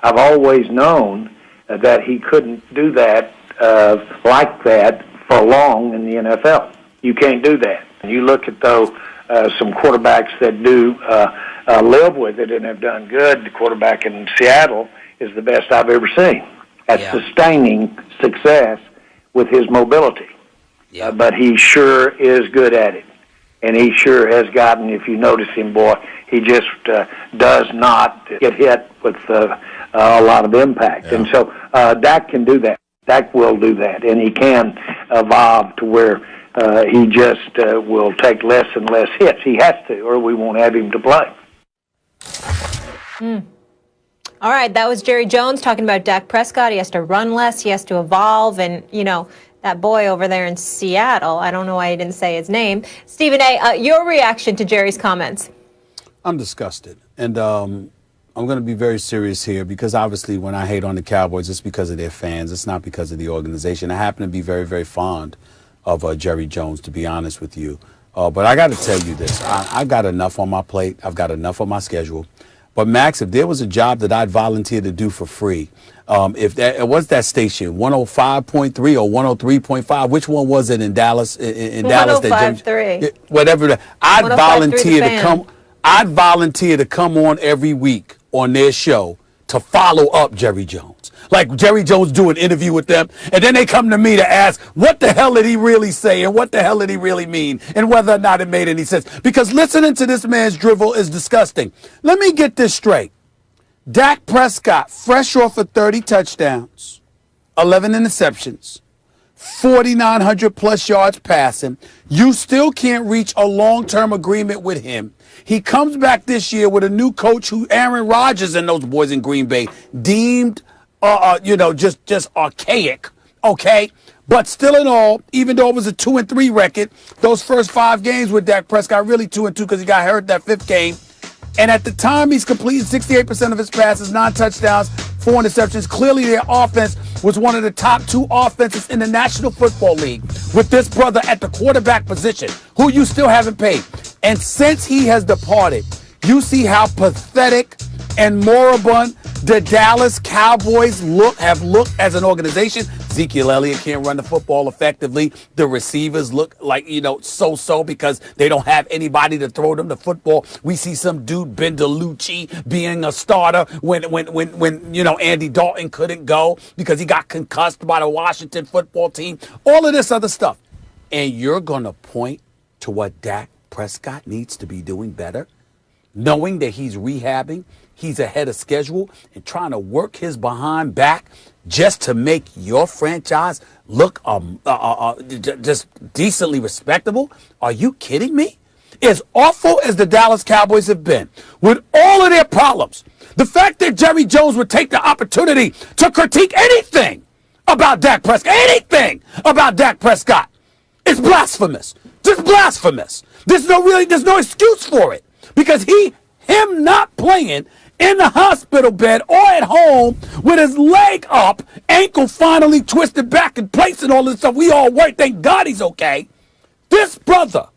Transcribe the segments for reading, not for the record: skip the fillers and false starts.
I've always known that he couldn't do that like that for long in the NFL. You can't do that. You look at, though, some quarterbacks that do live with it and have done good. The quarterback in Seattle is the best I've ever seen at sustaining success with his mobility. Yeah. But he sure is good at it. And he sure has gotten, if you notice him, boy, he just does not get hit with a lot of impact. Yeah. And so Dak can do that. Dak will do that. And he can evolve to where he just will take less and less hits. He has to, or we won't have him to play. All right, that was Jerry Jones talking about Dak Prescott. He has to run less. He has to evolve. And, you know, that boy over there in Seattle, I don't know why he didn't say his name. Stephen A., your reaction to Jerry's comments? I'm disgusted. And I'm going to be very serious here because obviously when I hate on the Cowboys, it's because of their fans. It's not because of the organization. I happen to be very, very fond of Jerry Jones, to be honest with you. But I got to tell you this. I've got enough on my plate. I've got enough on my schedule. But, Max, if there was a job that I'd volunteer to do for free, if that what's that station, 105.3 or 103.5? Which one was it in Dallas? In Dallas, 105.3. Whatever. I'd volunteer to come on every week on their show to follow up Jerry Jones. Like Jerry Jones do an interview with them, and then they come to me to ask, what the hell did he really say, and what the hell did he really mean, and whether or not it made any sense. Because listening to this man's drivel is disgusting. Let me get this straight. Dak Prescott, fresh off of 30 touchdowns, 11 interceptions, 4,900 plus yards passing. You still can't reach a long-term agreement with him. He comes back this year with a new coach who Aaron Rodgers and those boys in Green Bay deemed just archaic, okay? But still in all, even though it was a 2-3 record, those first 5 games with Dak Prescott, really 2-2 because he got hurt that 5th game. And at the time, he's completed 68% of his passes, 9 touchdowns, 4 interceptions. Clearly, their offense was one of the top 2 offenses in the National Football League with this brother at the quarterback position, who you still haven't paid. And since he has departed, you see how pathetic and moribund the Dallas Cowboys have looked as an organization. Ezekiel Elliott can't run the football effectively. The receivers look like, so-so because they don't have anybody to throw them the football. We see some dude, Ben DiNucci, being a starter when Andy Dalton couldn't go because he got concussed by the Washington football team. All of this other stuff. And you're going to point to what Dak Prescott needs to be doing better, knowing that he's rehabbing, he's ahead of schedule, and trying to work his behind back just to make your franchise look just decently respectable? Are you kidding me? As awful as the Dallas Cowboys have been, with all of their problems, the fact that Jerry Jones would take the opportunity to critique anything about Dak Prescott, is blasphemous. Just blasphemous. There's no excuse for it because him not playing in the hospital bed or at home with his leg up, ankle finally twisted back in place and all this stuff. We all work. Thank God he's okay. This brother,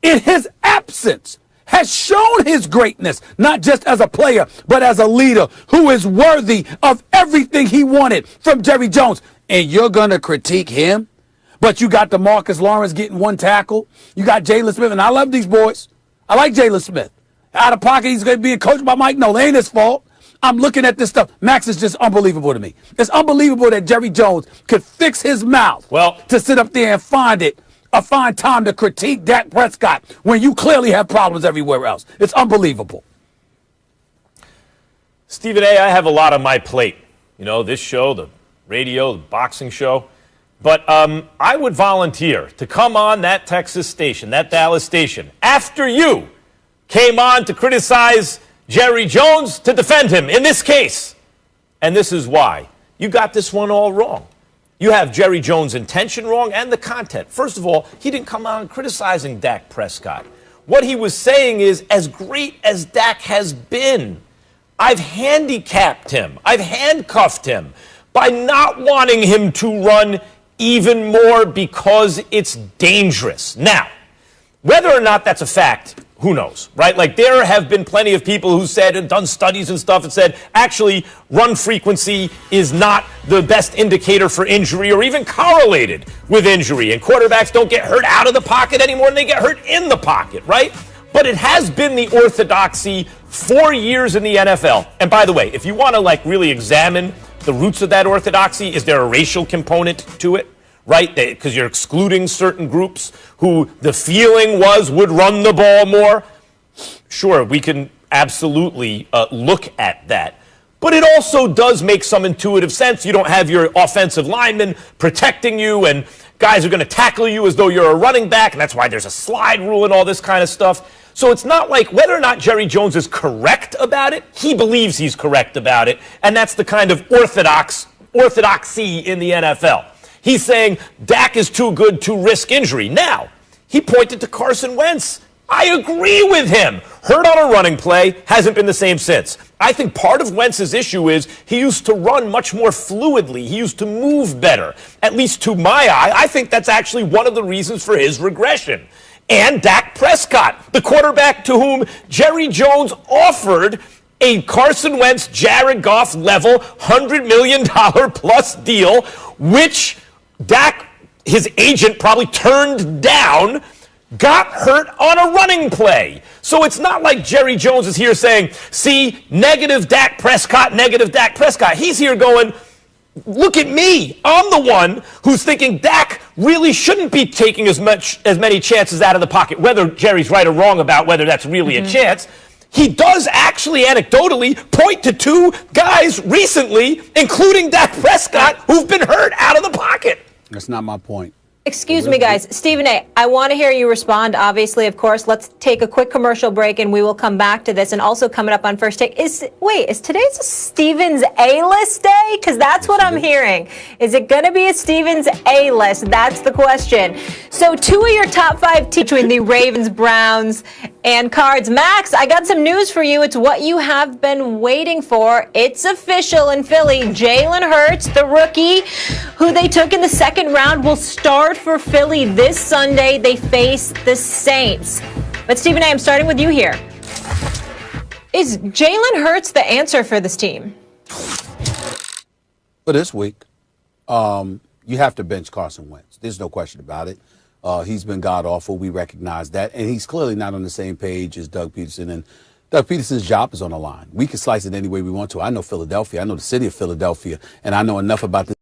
in his absence, has shown his greatness, not just as a player, but as a leader who is worthy of everything he wanted from Jerry Jones. And you're going to critique him? But you got DeMarcus Lawrence getting 1 tackle. You got Jalen Smith, and I love these boys. I like Jalen Smith. Out of pocket, he's going to be coached by Mike Nolan. Ain't his fault. I'm looking at this stuff. Max, is just unbelievable to me. It's unbelievable that Jerry Jones could fix his mouth to sit up there and find time to critique Dak Prescott when you clearly have problems everywhere else. It's unbelievable. Stephen A., I have a lot on my plate. This show, the radio, the boxing show. But I would volunteer to come on that Texas station, that Dallas station, after you came on to criticize Jerry Jones to defend him in this case. And this is why. You got this one all wrong. You have Jerry Jones' intention wrong and the content. First of all, he didn't come on criticizing Dak Prescott. What he was saying is, as great as Dak has been, I've handicapped him. I've handcuffed him by not wanting him to run even more because it's dangerous. Now, whether or not that's a fact, who knows, right? Like, there have been plenty of people who said and done studies and stuff and said, actually, run frequency is not the best indicator for injury or even correlated with injury. And quarterbacks don't get hurt out of the pocket anymore than they get hurt in the pocket, right? But it has been the orthodoxy for years in the NFL. And by the way, if you want to, like, really examine the roots of that orthodoxy, is there a racial component to it? Right? Because you're excluding certain groups who the feeling was would run the ball more. Sure, we can absolutely look at that. But it also does make some intuitive sense. You don't have your offensive linemen protecting you, and guys are going to tackle you as though you're a running back, and that's why there's a slide rule and all this kind of stuff. So it's not like whether or not Jerry Jones is correct about it, he believes he's correct about it, and that's the kind of orthodoxy in the NFL. He's saying Dak is too good to risk injury. Now, he pointed to Carson Wentz. I agree with him. Hurt on a running play, hasn't been the same since. I think part of Wentz's issue is he used to run much more fluidly. He used to move better, at least to my eye. I think that's actually one of the reasons for his regression. And Dak Prescott, the quarterback to whom Jerry Jones offered a Carson Wentz, Jared Goff level $100 million plus deal, which Dak, his agent, probably turned down, got hurt on a running play. So it's not like Jerry Jones is here saying, see, negative Dak Prescott, negative Dak Prescott. He's here going, look at me. I'm the one who's thinking Dak really shouldn't be taking as many chances out of the pocket, whether Jerry's right or wrong about whether that's really a chance. He does actually anecdotally point to two guys recently, including Dak Prescott, who've been hurt out of the pocket. That's not my point. Excuse me, guys. Stephen A., I want to hear you respond, obviously, of course. Let's take a quick commercial break, and we will come back to this. And also coming up on First Take, is today's a Stevens A-list day? Because that's what I'm hearing. Is it going to be a Stevens A-list? That's the question. So 2 of your top 5 teams between the Ravens, Browns, and Cards. Max, I got some news for you. It's what you have been waiting for. It's official in Philly. Jalen Hurts, the rookie, who they took in the second round, will start for Philly this Sunday. They face the Saints. But Stephen A., I'm starting with you here. Is Jalen Hurts the answer for this team? For this week, you have to bench Carson Wentz. There's no question about it. He's been god-awful. We recognize that. And he's clearly not on the same page as Doug Peterson. And Doug Peterson's job is on the line. We can slice it any way we want to. I know Philadelphia. I know the city of Philadelphia. And I know enough about this